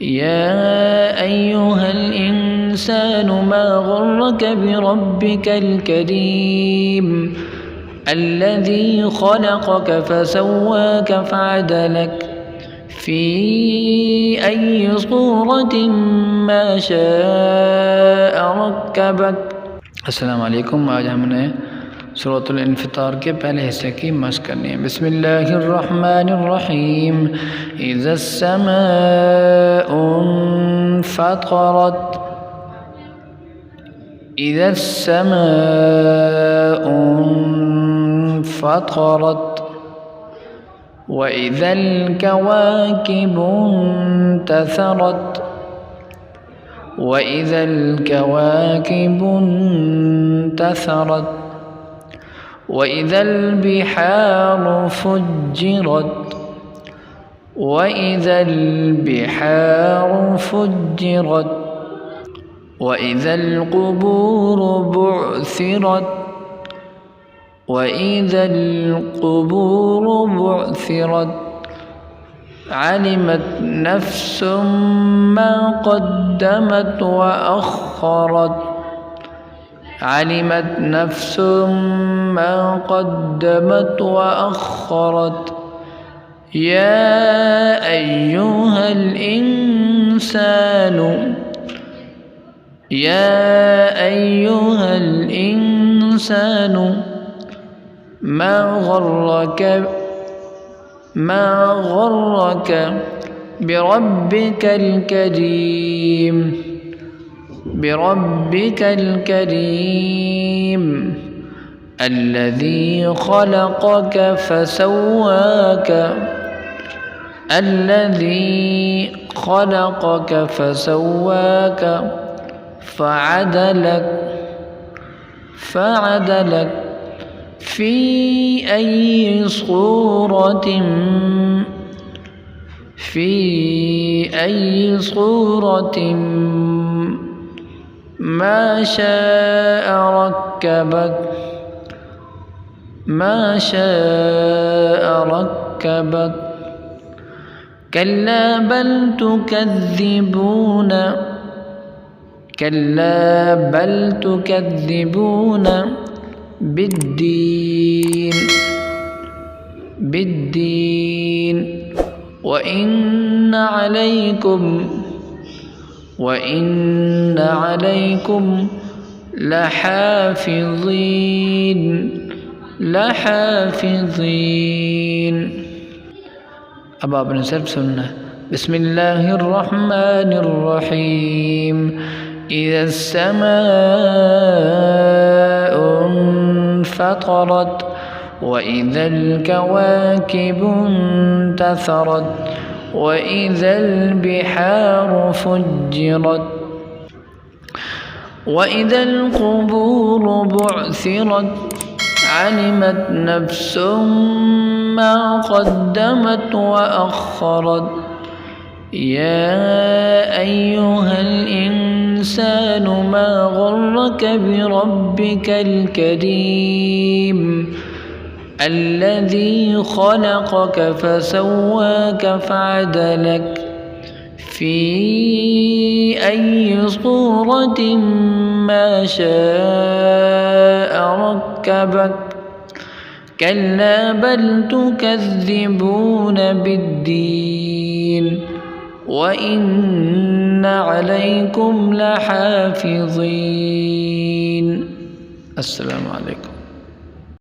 يا أيها الإنسان ما غرك بربك الكريم الذي خلقك فسواك فعدلك في أي صورة ما شاء ركبك. अस्सलाम वालेकुम। आज हमने सूरतुल इन्फितार के पहले हिस्से की मश्क करनी है। बिस्मिल्लाहिर्रहमानिर्रहीम। इज़्ज़स्समाउ फ़तरत, इज़्ज़स्समाउ फ़तरत, व इज़ल कवाकिबु इंतसरत, وإذا الكواكب انتثرت، وإذا البحار فجرت، وإذا البحار فجرت، وإذا القبور بعثرت، وإذا القبور بعثرت، علمت نفس ما قدمت وأخرت، علمت نفس ما قدمت وأخرت. يا أيها الإنسان، يا أيها الإنسان ما غرك بربك الكريم، بربك الكريم الذي خلقك فسواك، الذي خلقك فسواك فعدلك، فعدلك في أي صورة، في أي صورة ما شاء ركبك، ما شاء ركبك. كلا بل تكذبون، كلا بل تكذبون بالدين، بالدين. وإن عليكم، وإن عليكم لحافظين، لحافظين. अब आपने सिर्फ सुनना है। बिस्मिल्लाहिर्रहमानिर्रहीम। इज़ा अस्समाउ इंफ़तरत, وإذا الكواكب انتثرت، وإذا البحار فجرت، وإذا القبور بعثرت، علمت نفس ما قدمت وأخرت. يا أيها الإنسان ما غرك بربك الكريم الذي خلقك فسواك فعدلك في أي صورة ما شاء ركبك. كلا بل تكذبون بالدين، وإن عليكم لحافظين. السلام عليكم.